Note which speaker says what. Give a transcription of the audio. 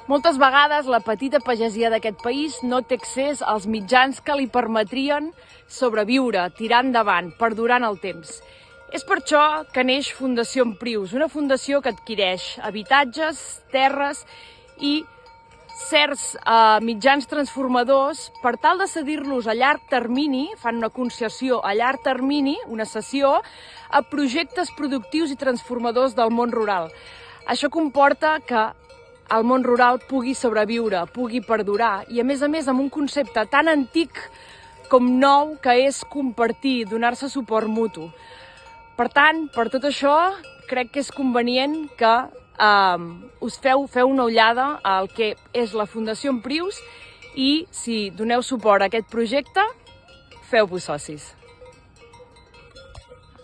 Speaker 1: Moltes vegades la petita pagesia d'aquest país no té accés als mitjans que li permetrien sobreviure, tirar endavant, perdurar en el temps. És per això que neix Fundació Emprius, una fundació que adquireix habitatges, terres i certs mitjans transformadors per tal de cedir-los a llarg termini, fan una concessió a llarg termini, una cessió, a projectes productius i transformadors del món rural. Això comporta que el món rural pugui sobreviure, pugui perdurar i, a més, amb un concepte tan antic com nou, que és compartir, donar-se suport mutu. Per tant, per tot això, crec que és convenient que us feu una ullada al que és la Fundació Emprius i, si doneu suport a aquest projecte, feu-vos socis.